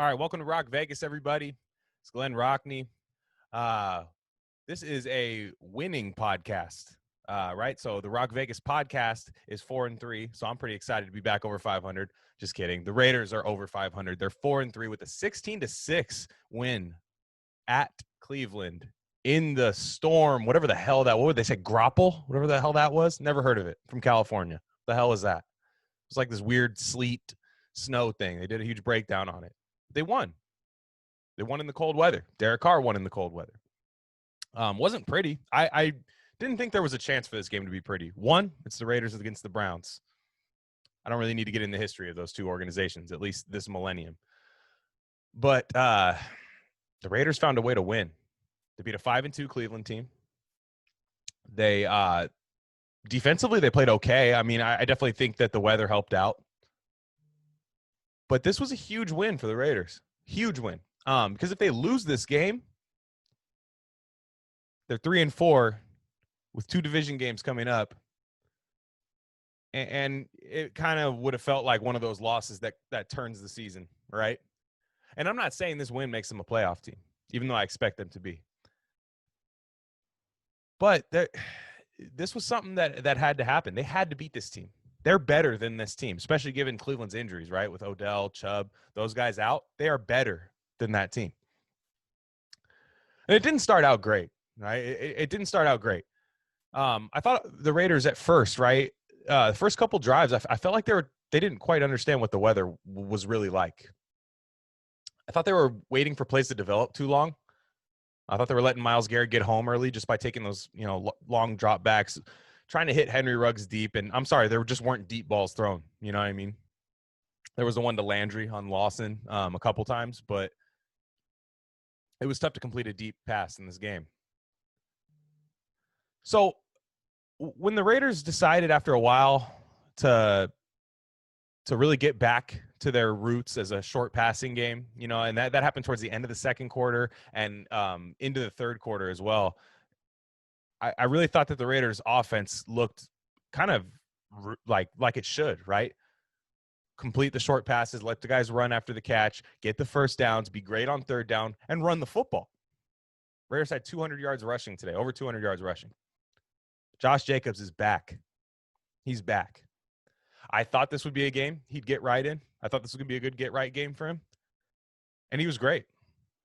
All right, welcome to Rock Vegas, everybody. It's Glen Rockney. This is a winning podcast, right? So the Rock Vegas podcast is 4-3, so I'm pretty excited to be back over 500. Just kidding. The Raiders are over 500. They're 4-3 with a 16-6 win at Cleveland in the storm. Whatever the hell that. What would they say? Grapple? Whatever the hell that was. Never heard of it. From California. The hell is that? It's like this weird sleet snow thing. They did a huge breakdown on it. They won. They won in the cold weather. Derek Carr won in the cold weather. Wasn't pretty. I didn't think there was a chance for this game to be pretty. One, it's the Raiders against the Browns. I don't really need to get into the history of those two organizations, at least this millennium. But the Raiders found a way to win. They beat a 5-2 Cleveland team. They defensively, they played okay. I mean, I definitely think that the weather helped out. But this was a huge win for the Raiders. Huge win. Because if they lose this game, they're 3-4 with two division games coming up. And it kind of would have felt like one of those losses that turns the season, right? And I'm not saying this win makes them a playoff team, even though I expect them to be. But this was something that had to happen. They had to beat this team. They're better than this team, especially given Cleveland's injuries, right? With Odell, Chubb, those guys out, they are better than that team. And it didn't start out great, right? It didn't start out great. I thought the Raiders at first, right? The first couple drives, I felt like they didn't quite understand what the weather was really like. I thought they were waiting for plays to develop too long. I thought they were letting Myles Garrett get home early just by taking those, long drop backs, trying to hit Henry Ruggs deep. And I'm sorry, there just weren't deep balls thrown. You know what I mean? There was the one to Landry on Lawson a couple times, but it was tough to complete a deep pass in this game. So when the Raiders decided after a while to really get back to their roots as a short passing game, and that happened towards the end of the second quarter and into the third quarter as well. I really thought that the Raiders offense looked kind of like it should, right? Complete the short passes, let the guys run after the catch, get the first downs, be great on third down, and run the football. Raiders had 200 yards rushing today, over 200 yards rushing. Josh Jacobs is back. He's back. I thought this would be a game he'd get right in. I thought this was going to be a good get-right game for him. And he was great.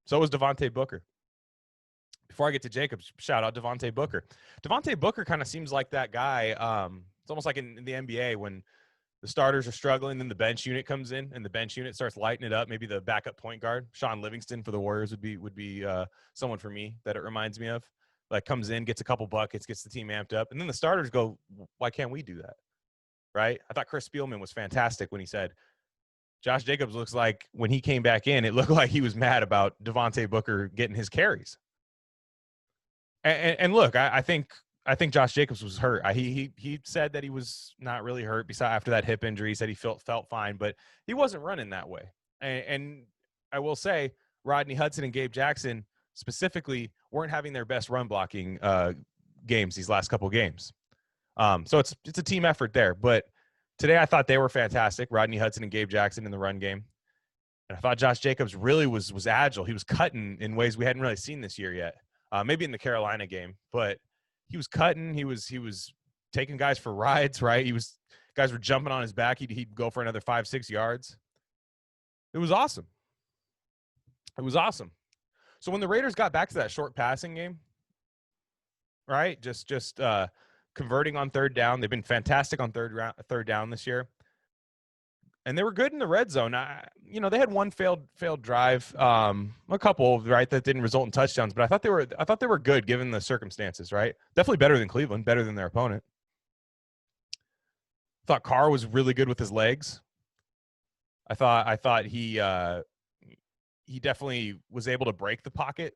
So was Devontae Booker. Before I get to Jacobs, shout out Devontae Booker. Devontae Booker kind of seems like that guy. It's almost like in the NBA when the starters are struggling, then the bench unit comes in, and the bench unit starts lighting it up. Maybe the backup point guard, Sean Livingston for the Warriors, would be someone for me that it reminds me of. Like comes in, gets a couple buckets, gets the team amped up, and then the starters go, "Why can't we do that?" Right? I thought Chris Spielman was fantastic when he said, Josh Jacobs looks like when he came back in, it looked like he was mad about Devontae Booker getting his carries. And look, I think Josh Jacobs was hurt. He said that he was not really hurt. Besides, after that hip injury, he said he felt fine, but he wasn't running that way. And I will say, Rodney Hudson and Gabe Jackson specifically weren't having their best run blocking games these last couple games. So it's a team effort there. But today I thought they were fantastic, Rodney Hudson and Gabe Jackson in the run game. And I thought Josh Jacobs really was agile. He was cutting in ways we hadn't really seen this year yet. Maybe in the Carolina game, but he was cutting. He was taking guys for rides, right? Guys were jumping on his back. He'd go for another 5-6 yards. It was awesome. It was awesome. So when the Raiders got back to that short passing game, right? Just converting on third down. They've been fantastic on third down this year. And they were good in the red zone. They had one failed drive, a couple, right, that didn't result in touchdowns. But I thought they were good given the circumstances, right? Definitely better than Cleveland, better than their opponent. Thought Carr was really good with his legs. I thought he definitely was able to break the pocket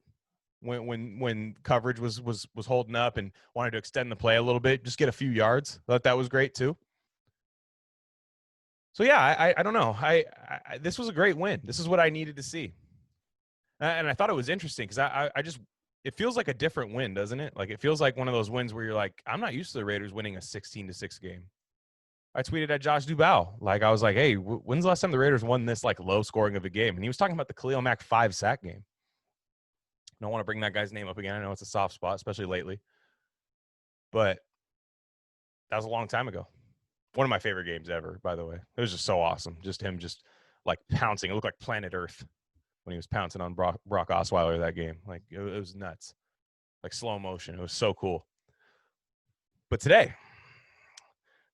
when coverage was holding up and wanted to extend the play a little bit, just get a few yards. I thought that was great too. So yeah, I don't know. I this was a great win. This is what I needed to see, and I thought it was interesting because I just it feels like a different win, doesn't it? Like it feels like one of those wins where you're like, I'm not used to the Raiders winning a 16-6 game. I tweeted at Josh Dubow. Like, I was like, hey, when's the last time the Raiders won this, like, low scoring of a game? And he was talking about the Khalil Mack 5-sack game. I don't want to bring that guy's name up again. I know it's a soft spot, especially lately. But that was a long time ago. One of my favorite games ever, by the way. It was just so awesome. Just him just, like, pouncing. It looked like Planet Earth when he was pouncing on Brock Osweiler that game. Like, it was nuts. Like, slow motion. It was so cool. But today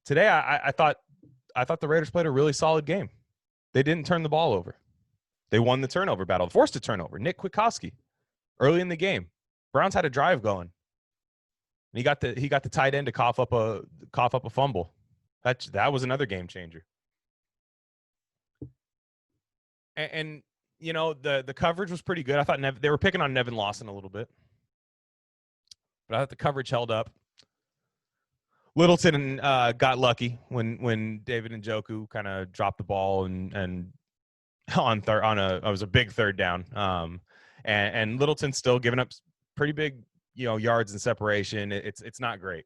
I thought the Raiders played a really solid game. They didn't turn the ball over. They won the turnover battle, forced a turnover. Nick Kwiatkowski, early in the game, Browns had a drive going. And he got the tight end to cough up a fumble. That was another game changer. And you know, the coverage was pretty good. I thought they were picking on Nevin Lawson a little bit, but I thought the coverage held up. Littleton got lucky when David Njoku kind of dropped the ball and it was a big third down. And Littleton's still giving up pretty big, yards and separation. It's not great.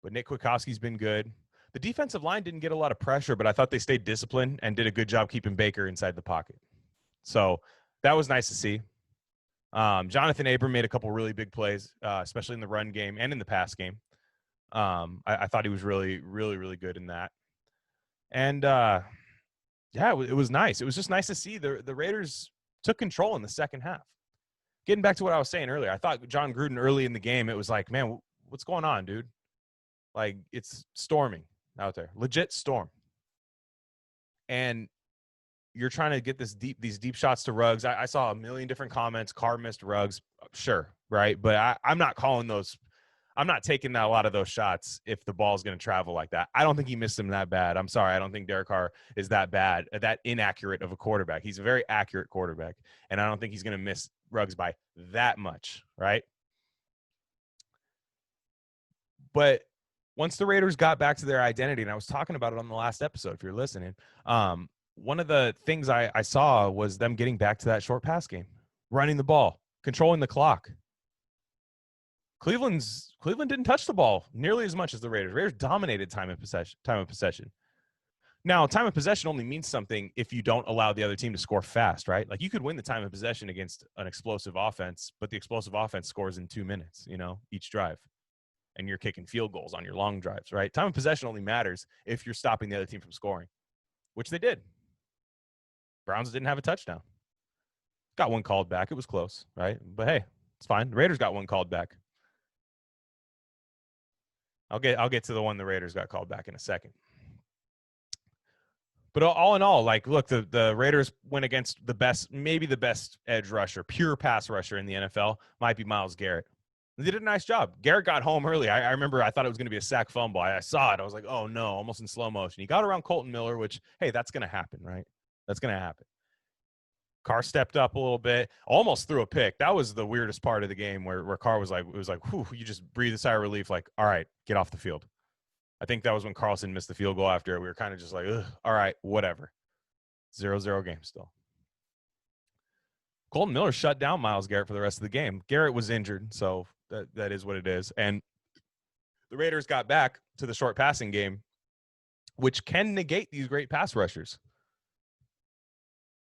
But Nick Kwiatkowski's been good. The defensive line didn't get a lot of pressure, but I thought they stayed disciplined and did a good job keeping Baker inside the pocket. So that was nice to see. Jonathan Abram made a couple really big plays, especially in the run game and in the pass game. I thought he was really, really, really good in that. And, it was nice. It was just nice to see the Raiders took control in the second half. Getting back to what I was saying earlier, I thought John Gruden early in the game, it was like, man, what's going on, dude? Like, it's storming out there. Legit storm. And you're trying to get these deep shots to Ruggs. I saw a million different comments. Carr missed Ruggs. Sure, right? But I'm not calling those – I'm not taking a lot of those shots if the ball's going to travel like that. I don't think he missed them that bad. I'm sorry. I don't think Derek Carr is that bad, that inaccurate of a quarterback. He's a very accurate quarterback, and I don't think he's going to miss Ruggs by that much, right? But once the Raiders got back to their identity, and I was talking about it on the last episode if you're listening, one of the things I saw was them getting back to that short pass game, running the ball, controlling the clock. Cleveland didn't touch the ball nearly as much as the Raiders. Raiders dominated time of possession. Now, time of possession only means something if you don't allow the other team to score fast, right? Like, you could win the time of possession against an explosive offense, but the explosive offense scores in 2 minutes, each drive. And you're kicking field goals on your long drives, right? Time of possession only matters if you're stopping the other team from scoring, which they did. Browns didn't have a touchdown. Got one called back. It was close, right? But hey, it's fine. The Raiders got one called back. I'll get to the one the Raiders got called back in a second. But all in all, like, look, the Raiders went against maybe the best edge rusher, pure pass rusher in the NFL, might be Myles Garrett. They did a nice job. Garrett got home early. I remember I thought it was going to be a sack fumble. I saw it. I was like, oh, no, almost in slow motion. He got around Colton Miller, which, hey, that's going to happen, right? That's going to happen. Carr stepped up a little bit, almost threw a pick. That was the weirdest part of the game where Carr was like, whew, you just breathe a sigh of relief, like, all right, get off the field. I think that was when Carlson missed the field goal after it. We were kind of just like, all right, whatever. 0-0 game still. Colton Miller shut down Myles Garrett for the rest of the game. Garrett was injured, so that is what it is. And the Raiders got back to the short passing game, which can negate these great pass rushers.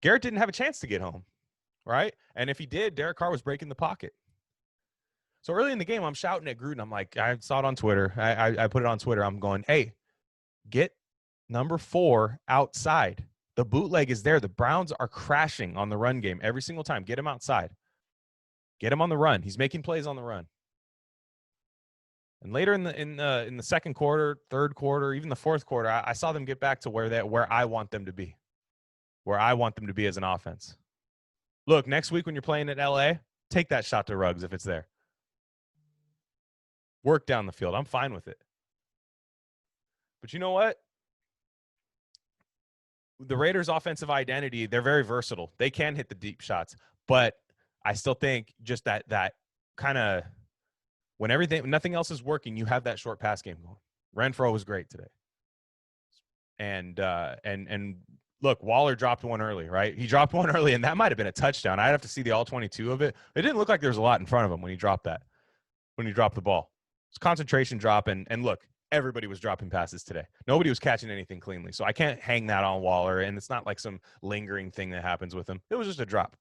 Garrett didn't have a chance to get home, right? And if he did, Derek Carr was breaking the pocket. So early in the game, I'm shouting at Gruden. I'm like, I saw it on Twitter. I put it on Twitter. I'm going, hey, get number 4 outside. The bootleg is there. The Browns are crashing on the run game every single time. Get him outside. Get him on the run. He's making plays on the run. And later in the second quarter, third quarter, even the fourth quarter, I saw them get back to where I want them to be. Where I want them to be as an offense. Look, next week when you're playing at LA, take that shot to Ruggs if it's there. Work down the field. I'm fine with it. But you know what? The Raiders' offensive identity, they're very versatile. They can hit the deep shots. But I still think just that kind of when nothing else is working, you have that short pass game going. Renfro was great today. And look, Waller dropped one early, right? He dropped one early, and that might have been a touchdown. I'd have to see the all 22 of it. It didn't look like there was a lot in front of him when he dropped the ball. It's concentration drop, and look, everybody was dropping passes today. Nobody was catching anything cleanly. So I can't hang that on Waller, and it's not like some lingering thing that happens with him. It was just a drop.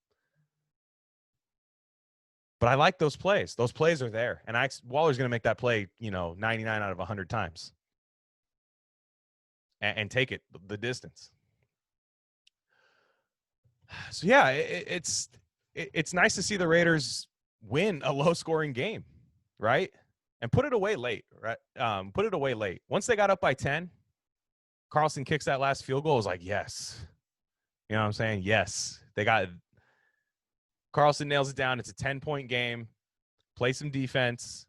But I like those plays. Those plays are there. And Waller's going to make that play, 99 out of 100 times and take it the distance. So, yeah, it's nice to see the Raiders win a low-scoring game, right? And put it away late, right? Put it away late. Once they got up by 10, Carlson kicks that last field goal. I was like, yes. You know what I'm saying? Yes. Carlson nails it down. It's a 10-point game. Play some defense.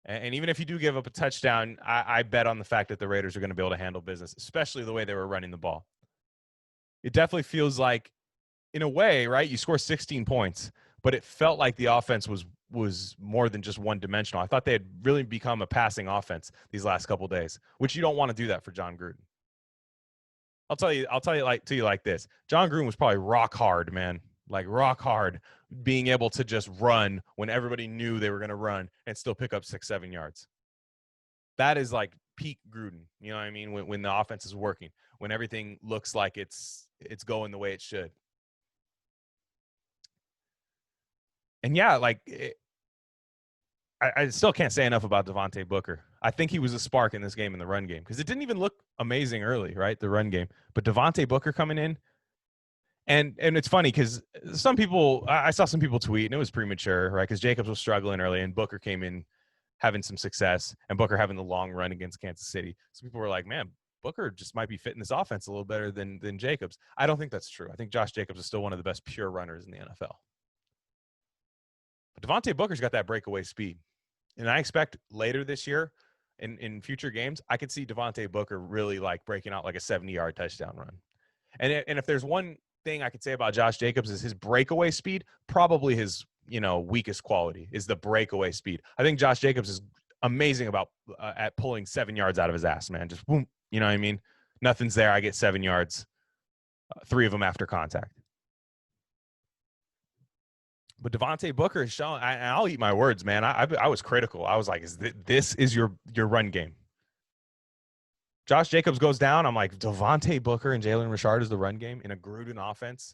And even if you do give up a touchdown, I bet on the fact that the Raiders are going to be able to handle business, especially the way they were running the ball. It definitely feels like, in a way, right, you score 16 points, but it felt like the offense was more than just one-dimensional. I thought they had really become a passing offense these last couple of days, which you don't want to do that for John Gruden. I'll tell you like this. John Gruden was probably rock hard, man. Like rock hard, being able to just run when everybody knew they were going to run and still pick up 6-7 yards. That is like peak Gruden. You know what I mean? When the offense is working, when everything looks like it's going the way it should. And yeah, I still can't say enough about Devontae Booker. I think he was a spark in this game, in the run game, because it didn't even look amazing early, right? The run game. But Devontae Booker coming in, and it's funny because I saw some people tweet, and it was premature, right? Because Jacobs was struggling early, and Booker came in having some success, and Booker having the long run against Kansas City. So people were like, man, Booker just might be fitting this offense a little better than Jacobs. I don't think that's true. I think Josh Jacobs is still one of the best pure runners in the NFL. But Devontae Booker's got that breakaway speed. And I expect later this year, in future games, I could see Devontae Booker really like breaking out like a 70-yard touchdown run. And if there's one thing I could say about Josh Jacobs is his breakaway speed, probably his weakest quality is the breakaway speed. I think Josh Jacobs is amazing about at pulling 7 yards out of his ass, man. Just boom, you know what I mean? Nothing's there. I get 7 yards, 3 of them after contact. But Devontae Booker is showing, and I'll eat my words, man. I was critical. I was like, this is your run game? Josh Jacobs goes down. I'm like, Devontae Booker and Jalen Richard is the run game in a Gruden offense.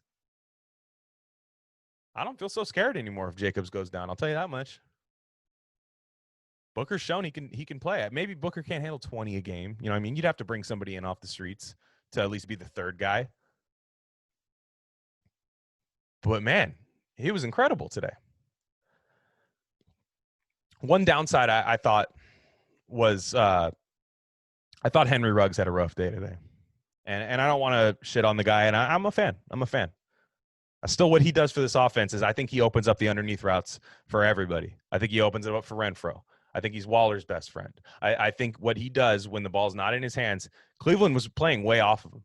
I don't feel so scared anymore if Jacobs goes down. I'll tell you that much. Booker's shown he can play. Maybe Booker can't handle 20 a game. You know what I mean? You'd have to bring somebody in off the streets to at least be the third guy. But, man, he was incredible today. One downside I thought was I thought Henry Ruggs had a rough day today. And I don't want to shit on the guy, and I'm a fan. Still, what he does for this offense is I think he opens up the underneath routes for everybody. I think he opens it up for Renfro. I think he's Waller's best friend. I think what he does when the ball's not in his hands, Cleveland was playing way off of him.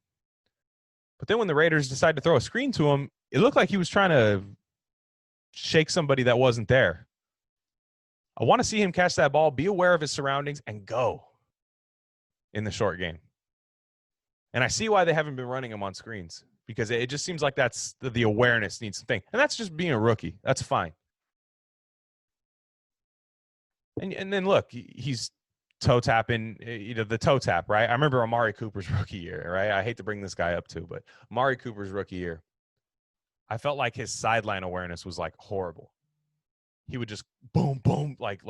But then when the Raiders decided to throw a screen to him, it looked like he was trying to shake somebody that wasn't there. I want to see him catch that ball, be aware of his surroundings, and go in the short game. And I see why they haven't been running him on screens, because it just seems like that's the awareness needs to think. And that's just being a rookie. That's fine. And then look, he's toe tapping, the toe tap, right? I remember Amari Cooper's rookie year, right? I hate to bring this guy up too, but Amari Cooper's rookie year, I felt like his sideline awareness was like horrible. He would just boom, boom, like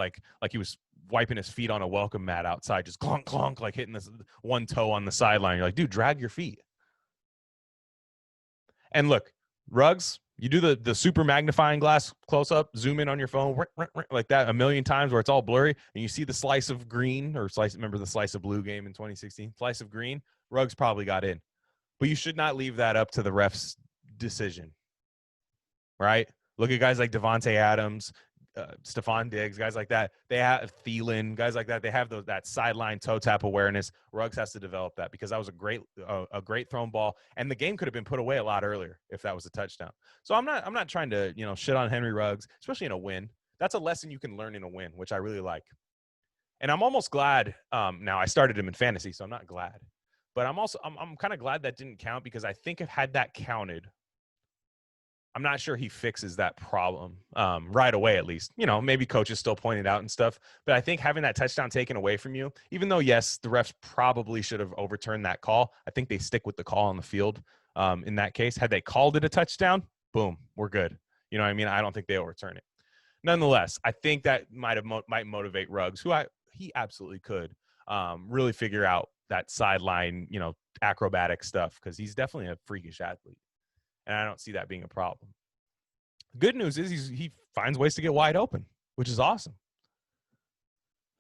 he was wiping his feet on a welcome mat outside, just clunk, clunk, like hitting this one toe on the sideline. You're like, dude, drag your feet. And look, Ruggs, you do the super magnifying glass close up, zoom in on your phone like that a million times where it's all blurry, and you see the slice of green remember the slice of blue game in 2016? Slice of green, Ruggs probably got in. But you should not leave that up to the ref's decision, right? Look at guys like Devontae Adams, Stephon Diggs, guys like that. They have Thielen, guys like that. They have that sideline toe tap awareness. Ruggs has to develop that, because that was a great thrown ball, and the game could have been put away a lot earlier if that was a touchdown. So I'm not trying to shit on Henry Ruggs, especially in a win. That's a lesson you can learn in a win, which I really like. And I'm almost glad. Now I started him in fantasy, so I'm not glad, but I'm kind of glad that didn't count, because I think if had that counted, I'm not sure he fixes that problem right away, at least. Maybe coaches still point it out and stuff. But I think having that touchdown taken away from you, even though, yes, the refs probably should have overturned that call, I think they stick with the call on the field in that case. Had they called it a touchdown, boom, we're good. You know what I mean? I don't think they overturn it. Nonetheless, I think that might motivate Ruggs, he absolutely could really figure out that sideline, acrobatic stuff, because he's definitely a freakish athlete. And I don't see that being a problem. Good news is he finds ways to get wide open, which is awesome.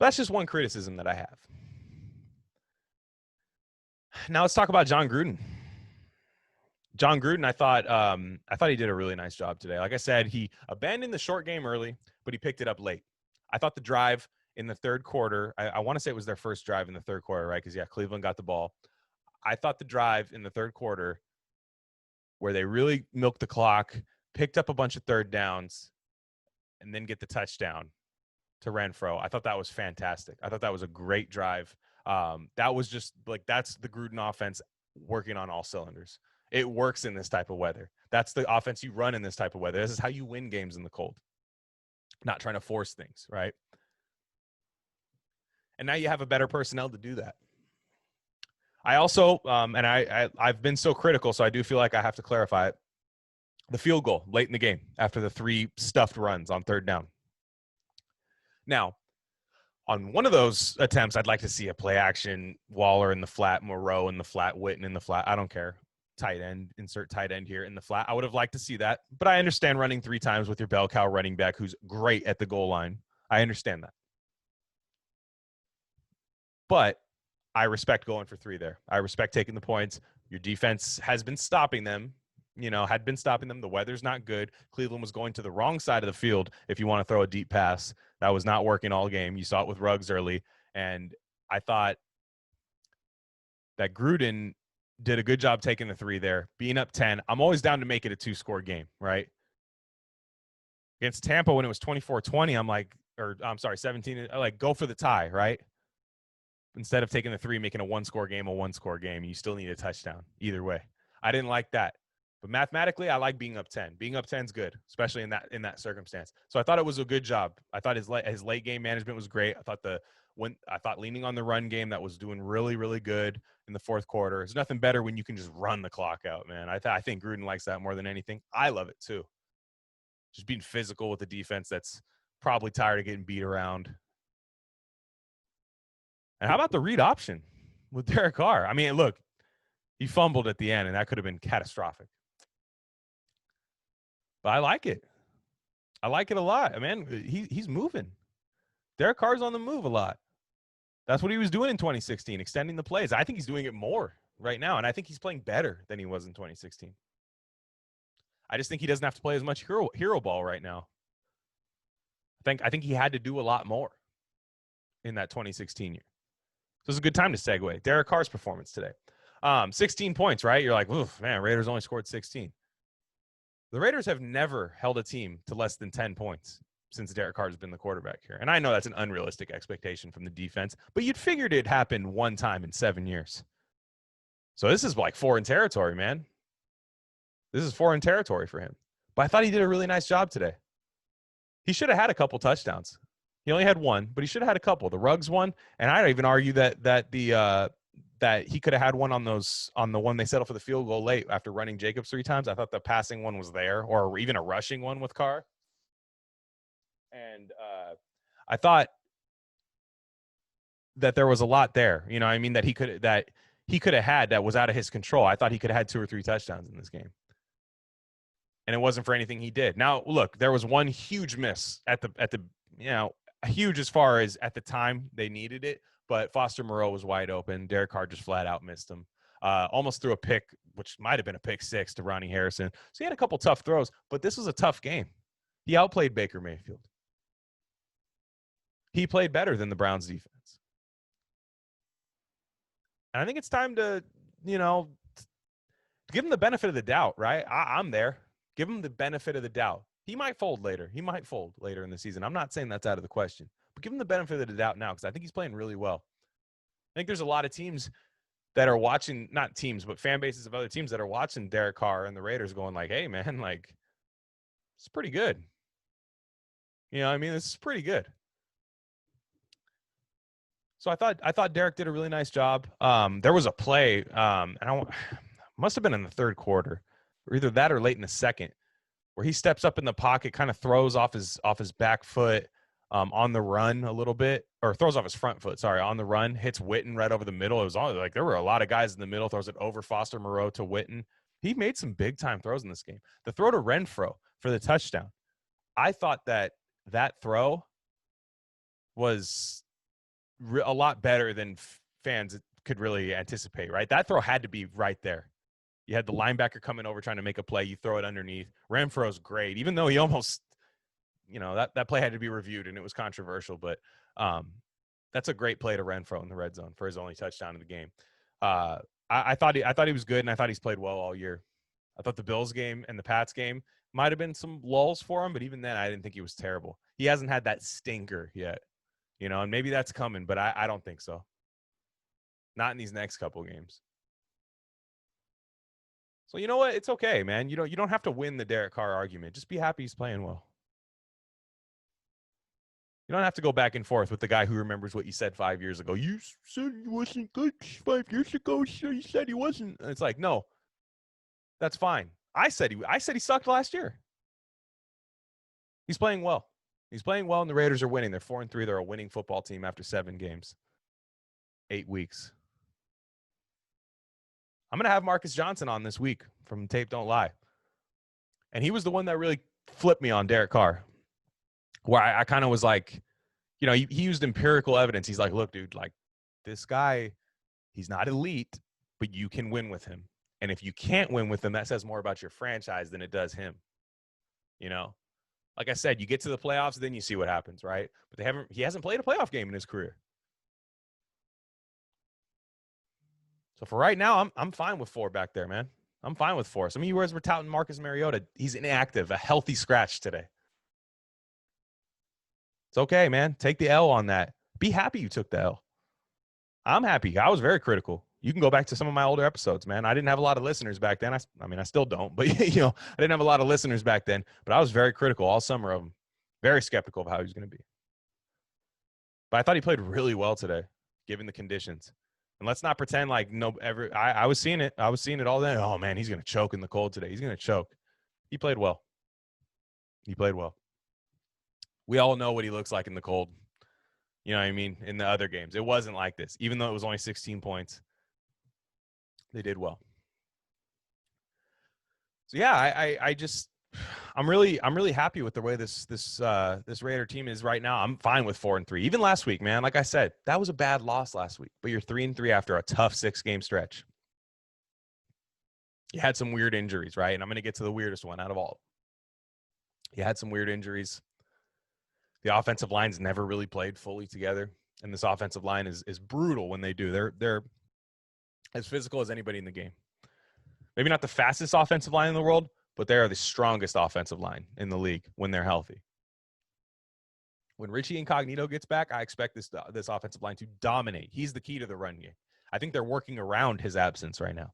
That's just one criticism that I have. Now let's talk about John Gruden. John Gruden, I thought he did a really nice job today. Like I said, he abandoned the short game early, but he picked it up late. I thought the drive in the third quarter, I want to say it was their first drive in the third quarter, right? Because, yeah, Cleveland got the ball. I thought the drive in the third quarter where they really milked the clock, picked up a bunch of third downs, and then get the touchdown to Renfro. I thought that was fantastic. I thought that was a great drive. That was just like, that's the Gruden offense working on all cylinders. It works in this type of weather. That's the offense you run in this type of weather. This is how you win games in the cold. Not trying to force things, right? And now you have a better personnel to do that. I also, and I've been so critical, so I do feel like I have to clarify it. The field goal late in the game after the 3 stuffed runs on third down. Now, on one of those attempts, I'd like to see a play action, Waller in the flat, Moreau in the flat, Witten in the flat. I don't care. Tight end, insert tight end here in the flat. I would have liked to see that, but I understand running 3 times with your bell cow running back who's great at the goal line. I understand that. But I respect going for 3 there. I respect taking the points. Your defense has been stopping them, had been stopping them. The weather's not good. Cleveland was going to the wrong side of the field if you want to throw a deep pass. That was not working all game. You saw it with Ruggs early. And I thought that Gruden did a good job taking the 3 there, being up 10. I'm always down to make it a 2-score game, right? Against Tampa when it was 24-20, I'm like, or I'm sorry, 17, like, go for the tie, right? Instead of taking the 3, making a 1-score game, you still need a touchdown either way. I didn't like that. But mathematically, I like being up 10. Being up 10 is good, especially in that circumstance. So I thought it was a good job. I thought his late game management was great. I thought leaning on the run game, that was doing really, really good in the fourth quarter. There's nothing better when you can just run the clock out, man. I think Gruden likes that more than anything. I love it too. Just being physical with the defense that's probably tired of getting beat around. And how about the read option with Derek Carr? I mean, look, he fumbled at the end, and that could have been catastrophic. But I like it. I like it a lot. Man, he's moving. Derek Carr's on the move a lot. That's what he was doing in 2016, extending the plays. I think he's doing it more right now, and I think he's playing better than he was in 2016. I just think he doesn't have to play as much hero ball right now. I think he had to do a lot more in that 2016 year. So it's a good time to segue. Derek Carr's performance today. 16 points, right? You're like, oof, man, Raiders only scored 16. The Raiders have never held a team to less than 10 points since Derek Carr's been the quarterback here. And I know that's an unrealistic expectation from the defense, but you'd figured it happened one time in 7 years. So this is like foreign territory, man. This is foreign territory for him. But I thought he did a really nice job today. He should have had a couple touchdowns. He only had 1, but he should have had a couple. The Ruggs one, and I'd even argue that he could have had one on the one they settled for the field goal late after running Jacobs 3 times. I thought the passing one was there, or even a rushing one with Carr. And I thought that there was a lot there. You know, I mean, that he could have had that was out of his control. I thought he could have had 2 or 3 touchdowns in this game. And it wasn't for anything he did. Now, look, there was one huge miss at the huge as far as at the time they needed it, but Foster Moreau was wide open. Derek Carr just flat out missed him. Almost threw a pick, which might have been a pick 6 to Ronnie Harrison. So he had a couple tough throws, but this was a tough game. He outplayed Baker Mayfield. He played better than the Browns defense. And I think it's time to, give him the benefit of the doubt, right? I'm there. Give him the benefit of the doubt. He might fold later. He might fold later in the season. I'm not saying that's out of the question. But give him the benefit of the doubt now, because I think he's playing really well. I think there's a lot of teams that are watching, not teams, but fan bases of other teams that are watching Derek Carr and the Raiders going like, hey, man, like, It's pretty good. You know, I mean, this is pretty good. So I thought Derek did a really nice job. There was a play, and must have been in the third quarter, or either that or late in the second, where he steps up in the pocket, kind of throws off his back foot on the run a little bit, or throws off his front foot. Sorry, on the run, hits Witten right over the middle. It was all like there were a lot of guys in the middle. Throws it over Foster Moreau to Witten. He made some big time throws in this game. The throw to Renfro for the touchdown. I thought that throw was a lot better than fans could really anticipate, right? That throw had to be right there. You had the linebacker coming over trying to make a play. You throw it underneath. Renfro's great, even though he almost, you know, that play had to be reviewed and it was controversial. But that's a great play to Renfro in the red zone for his only touchdown of the game. I thought he was good, and I thought he's played well all year. I thought the Bills game and the Pats game might have been some lulls for him, but even then, I didn't think he was terrible. He hasn't had that stinker yet, you know, and maybe that's coming, but I don't think so. Not in these next couple games. So you know what? It's okay, man. You don't have to win the Derek Carr argument. Just be happy he's playing well. You don't have to go back and forth with the guy who remembers what you said 5 years ago. You said he wasn't good 5 years ago, so you said he wasn't. And it's like, no, that's fine. I said he sucked last year. He's playing well. He's playing well, and the Raiders are winning. They're 4-3. They're a winning football team after 7 games, 8 weeks. I'm going to have Marcus Johnson on this week from Tape Don't Lie. And he was the one that really flipped me on Derek Carr, where I kind of was like, you know, he used empirical evidence. He's like, look, dude, like this guy, he's not elite, but you can win with him. And if you can't win with him, that says more about your franchise than it does him. You know, like I said, you get to the playoffs, then you see what happens, right? But he hasn't played a playoff game in his career. So for right now, I'm fine with 4 back there, man. I'm fine with 4. Some of you guys were touting Marcus Mariota. He's inactive, a healthy scratch today. It's okay, man. Take the L on that. Be happy you took the L. I'm happy. I was very critical. You can go back to some of my older episodes, man. I didn't have a lot of listeners back then. I mean, I still don't, but you know, I didn't have a lot of listeners back then, but I was very critical all summer of him. Very skeptical of how he was going to be. But I thought he played really well today, given the conditions. And let's not pretend like I was seeing it. I was seeing it all day. Oh man, he's going to choke in the cold today. He's going to choke. He played well. He played well. We all know what he looks like in the cold. You know what I mean? In the other games, it wasn't like this. Even though it was only 16 points, they did well. So yeah, I'm really happy with the way this Raider team is right now. I'm fine with 4-3. Even last week, man. Like I said, that was a bad loss last week, but you're 3-3 after a tough 6-game stretch. You had some weird injuries, right? And I'm going to get to the weirdest one out of all. You had some weird injuries. The offensive line's never really played fully together, and this offensive line is brutal when they do. They're as physical as anybody in the game. Maybe not the fastest offensive line in the world, but they are the strongest offensive line in the league when they're healthy. When Richie Incognito gets back, I expect this offensive line to dominate. He's the key to the run game. I think they're working around his absence right now.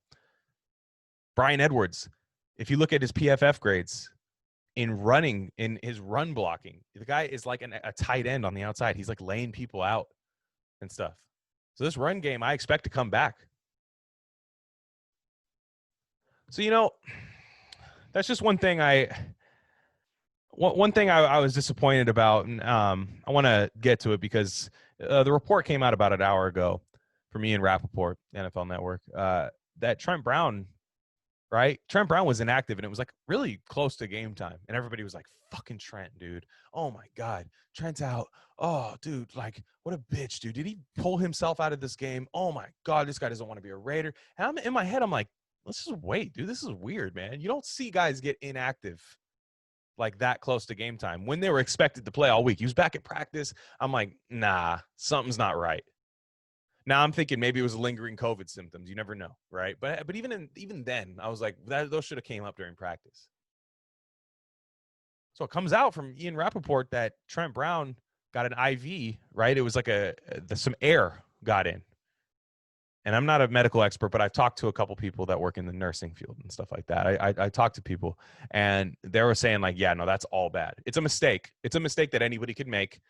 Brian Edwards, if you look at his PFF grades, in his run blocking, the guy is like a tight end on the outside. He's like laying people out and stuff. So this run game, I expect to come back. So, you know, that's just one thing I was disappointed about, and I want to get to it because the report came out about an hour ago from Ian Rappaport, NFL Network, that Trent Brown, right? Trent Brown was inactive, and it was like really close to game time, and everybody was like, "Fucking Trent, dude! Oh my God, Trent's out! Oh, dude, like what a bitch, dude! Did he pull himself out of this game? Oh my God, this guy doesn't want to be a Raider." And I'm in my head, I'm like, let's just wait, dude. This is weird, man. You don't see guys get inactive like that close to game time when they were expected to play all week. He was back at practice. I'm like, nah, something's not right. Now I'm thinking maybe it was lingering COVID symptoms. You never know, right? But even then, I was like, those should have came up during practice. So it comes out from Ian Rappaport that Trent Brown got an IV, right? It was like some air got in. and I'm not a medical expert, but I've talked to a couple people that work in the nursing field and stuff like that. I talked to people, and they were saying like, yeah, no, that's all bad. It's a mistake. It's a mistake that anybody could make,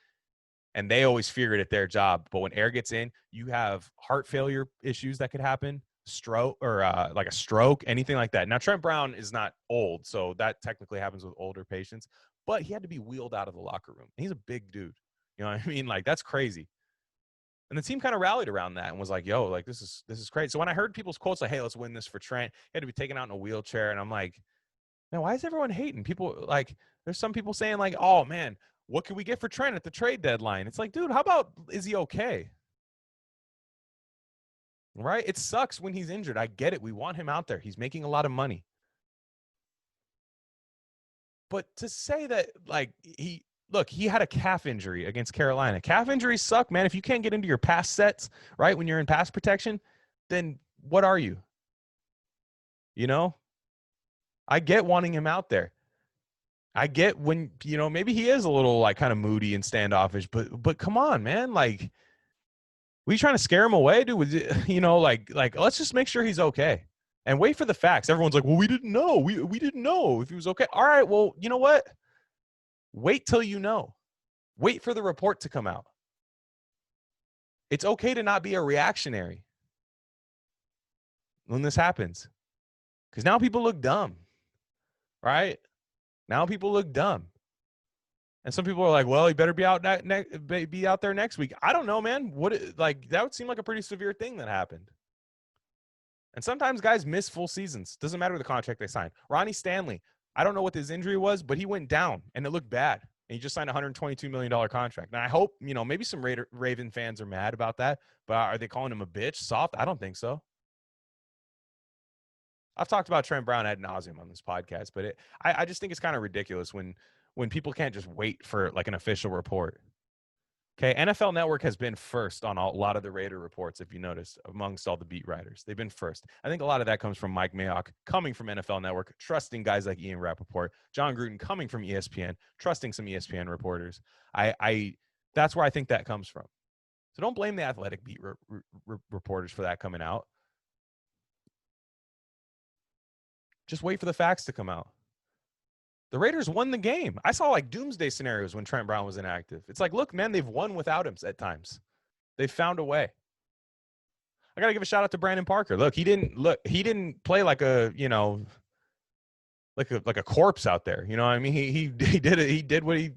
and they always figured it their job. But when air gets in, you have heart failure issues that could happen, stroke or like a stroke, anything like that. Now Trent Brown is not old, so that technically happens with older patients, but he had to be wheeled out of the locker room. He's a big dude. You know what I mean? Like, that's crazy. And the team kind of rallied around that and was like, yo, like, this is great. So when I heard people's quotes like, hey, let's win this for Trent, he had to be taken out in a wheelchair. And I'm like, man, why is everyone hating? People, like, there's some people saying like, oh man, what can we get for Trent at the trade deadline? It's like, dude, how about, is he okay? Right? It sucks when he's injured. I get it. We want him out there. He's making a lot of money. But to say that, like, he had a calf injury against Carolina. Calf injuries suck, man. If you can't get into your pass sets, right, when you're in pass protection, then what are you? You know? I get wanting him out there. I get when, maybe he is a little like kind of moody and standoffish, but come on, man. Like, we trying to scare him away, dude? Like let's just make sure he's okay. And wait for the facts. Everyone's like, well, we didn't know. We didn't know if he was okay. All right, well, you know what? Wait till you know. Wait for the report to come out. It's okay to not be a reactionary when this happens. Because now people look dumb, right? Now people look dumb. And some people are like, well, he better be out there next week. I don't know, man. That would seem like a pretty severe thing that happened. And sometimes guys miss full seasons. Doesn't matter the contract they sign. Ronnie Stanley, I don't know what his injury was, but he went down and it looked bad. And he just signed a $122 million contract. And I hope, maybe some Raven fans are mad about that, but are they calling him a bitch? Soft? I don't think so. I've talked about Trent Brown ad nauseum on this podcast, but I just think it's kind of ridiculous when people can't just wait for like an official report. Okay, NFL Network has been first on a lot of the Raider reports, if you noticed, amongst all the beat writers. They've been first. I think a lot of that comes from Mike Mayock coming from NFL Network, trusting guys like Ian Rappaport, John Gruden coming from ESPN, trusting some ESPN reporters. That's where I think that comes from. So don't blame the athletic beat reporters for that coming out. Just wait for the facts to come out. The Raiders won the game. I saw like doomsday scenarios when Trent Brown was inactive. It's like, look, man, they've won without him at times. They found a way. I got to give a shout out to Brandon Parker. Look, he didn't play like a, like a corpse out there. You know what I mean? He did it. He did what he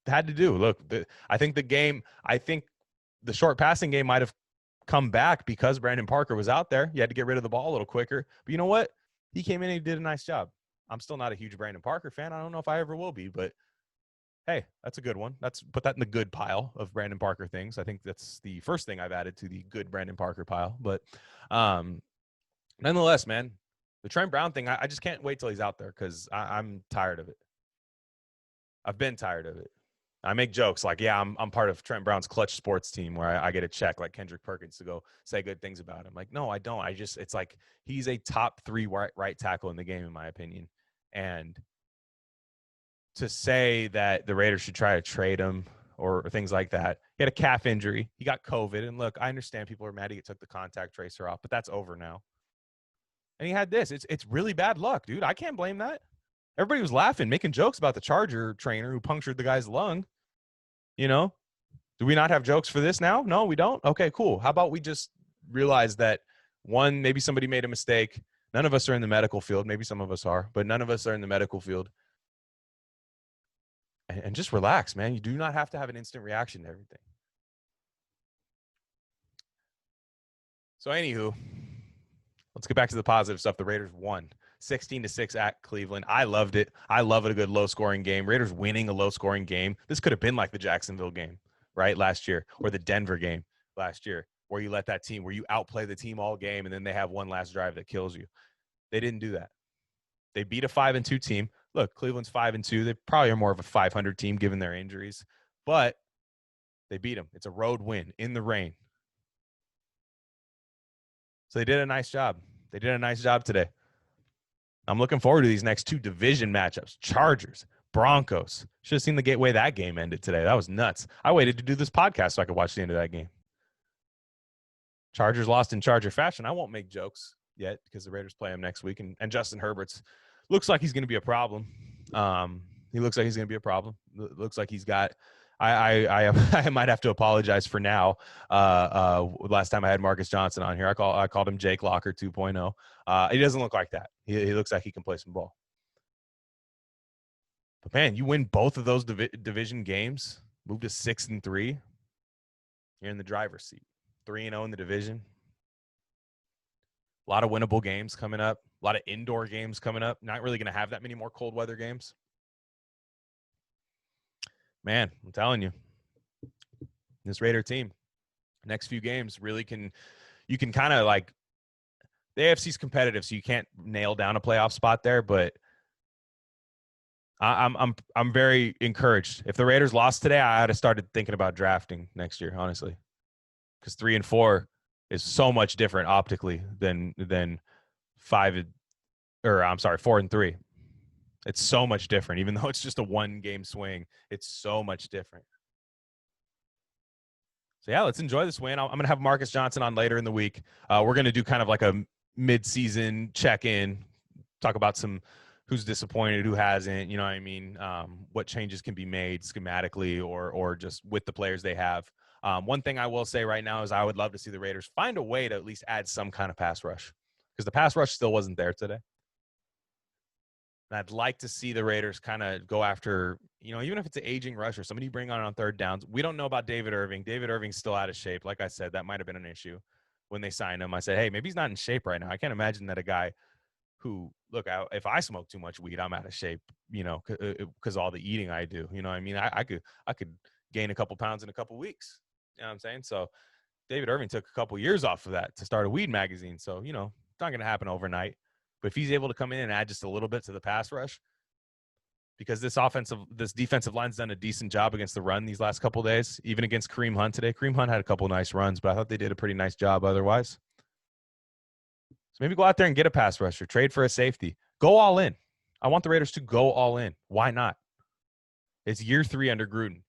had to do. Look, I think the short passing game might have come back because Brandon Parker was out there. You had to get rid of the ball a little quicker. But you know what? He came in and he did a nice job. I'm still not a huge Brandon Parker fan. I don't know if I ever will be, but hey, that's a good one. Put that in the good pile of Brandon Parker things. I think that's the first thing I've added to the good Brandon Parker pile. But nonetheless, man, the Trent Brown thing, I just can't wait till he's out there because I'm tired of it. I've been tired of it. I make jokes like, yeah, I'm part of Trent Brown's clutch sports team where I get a check like Kendrick Perkins to go say good things about him. Like, no, I don't. It's like he's a top 3 right tackle in the game, in my opinion. And to say that the Raiders should try to trade him or things like that, he had a calf injury. He got COVID. And look, I understand people are mad he took the contact tracer off, but that's over now. And he had this. It's really bad luck, dude. I can't blame that. Everybody was laughing, making jokes about the Charger trainer who punctured the guy's lung. Do we not have jokes for this now? No, we don't? Okay, cool. How about we just realize that, one, maybe somebody made a mistake. None of us are in the medical field. Maybe some of us are, but none of us are in the medical field. And just relax, man. You do not have to have an instant reaction to everything. So, anywho, let's get back to the positive stuff. The Raiders won 16-6 at Cleveland. I loved it. I love it, a good low-scoring game. Raiders winning a low-scoring game. This could have been like the Jacksonville game, right, last year, or the Denver game last year, where you outplay the team all game, and then they have one last drive that kills you. They didn't do that. They beat a 5-2 team. Look, Cleveland's 5-2. They probably are more of a 500 team given their injuries, but they beat them. It's a road win in the rain. So they did a nice job. They did a nice job today. I'm looking forward to these next 2 division matchups. Chargers, Broncos. Should have seen the way that game ended today. That was nuts. I waited to do this podcast so I could watch the end of that game. Chargers lost in Charger fashion. I won't make jokes yet because the Raiders play him next week, and Justin Herbert's looks like he's going to be a problem. He looks like he's going to be a problem. Looks like he's got. I might have to apologize for now. Last time I had Marcus Johnson on here, I called him Jake Locker 2.0. He doesn't look like that. He looks like he can play some ball. But man, you win both of those division games, move to 6-3. You're in the driver's seat. 3-0 in the division. A lot of winnable games coming up. A lot of indoor games coming up. Not really going to have that many more cold weather games. Man, I'm telling you, this Raider team, next few games really you can kind of like, the AFC's competitive, so you can't nail down a playoff spot there, but I'm very encouraged. If the Raiders lost today, I had started thinking about drafting next year, honestly, because 3 and 4 is so much different optically than 4 and 3. It's so much different, even though it's just a 1-game swing. It's so much different. So yeah, let's enjoy this win. I'm going to have Marcus Johnson on later in the week. We're going to do kind of like a mid-season check-in, talk about who's disappointed, who hasn't, you know what I mean? What changes can be made schematically or just with the players they have. One thing I will say right now is I would love to see the Raiders find a way to at least add some kind of pass rush, because the pass rush still wasn't there today. And I'd like to see the Raiders kind of go after, even if it's an aging rusher, somebody you bring on third downs. We don't know about David Irving. David Irving's still out of shape. Like I said, that might have been an issue when they signed him. I said, hey, maybe he's not in shape right now. I can't imagine that a guy who, if I smoke too much weed, I'm out of shape, because all the eating I do, you know what I mean? I could gain a couple pounds in a couple weeks. You know what I'm saying? So David Irving took a couple years off of that to start a weed magazine. So, it's not going to happen overnight. But if he's able to come in and add just a little bit to the pass rush, because this defensive line's done a decent job against the run these last couple of days, even against Kareem Hunt today. Kareem Hunt had a couple of nice runs, but I thought they did a pretty nice job otherwise. So maybe go out there and get a pass rusher, trade for a safety, go all in. I want the Raiders to go all in. Why not? It's year 3 under Gruden.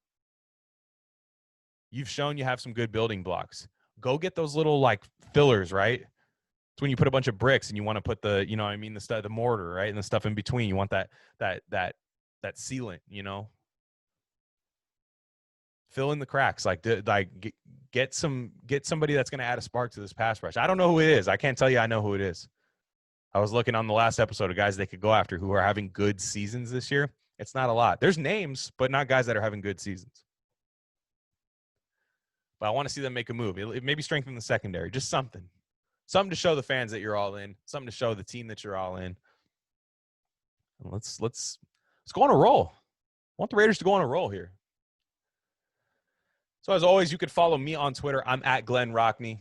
You've shown you have some good building blocks. Go get those little fillers, right? It's when you put a bunch of bricks and you want to put the, the stuff, the mortar, right? And the stuff in between. You want that sealant, fill in the cracks, get somebody that's going to add a spark to this pass rush. I don't know who it is. I can't tell you I know who it is. I was looking on the last episode of guys they could go after who are having good seasons this year. It's not a lot. There's names, but not guys that are having good seasons. But I want to see them make a move. It maybe strengthen the secondary, just something to show the fans that you're all in, something to show the team that you're all in. Let's go on a roll. I want the Raiders to go on a roll here. So as always, you could follow me on Twitter. I'm at Glen Rockney.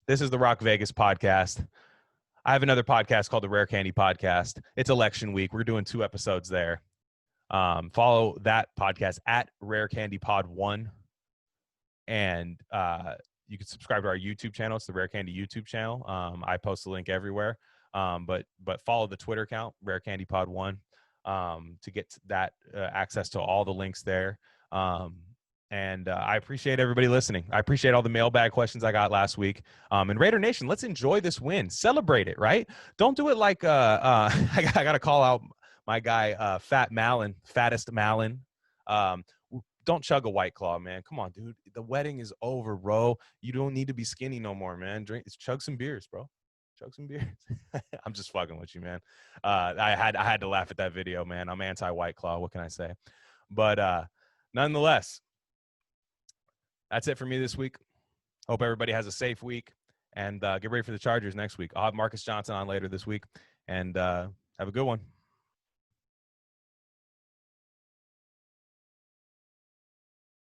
This is the Rock Vegas podcast. I have another podcast called the Rare Candy Podcast. It's election week. We're doing 2 episodes there. Follow that podcast at Rare Candy Pod 1. And you can subscribe to our YouTube channel. It's the Rare Candy YouTube channel. I post the link everywhere. But follow the Twitter account, Rare Candy Pod 1, to get that access to all the links there. And I appreciate everybody listening. I appreciate all the mailbag questions I got last week. And Raider Nation, let's enjoy this win. Celebrate it, right? Don't do it like I got to call out my guy, Fattest Malin. Don't chug a White Claw, man. Come on, dude. The wedding is over, bro. You don't need to be skinny no more, man. Chug some beers, bro. Chug some beers. I'm just fucking with you, man. I had to laugh at that video, man. I'm anti-White Claw. What can I say? But nonetheless, that's it for me this week. Hope everybody has a safe week, and get ready for the Chargers next week. I'll have Marcus Johnson on later this week, and have a good one.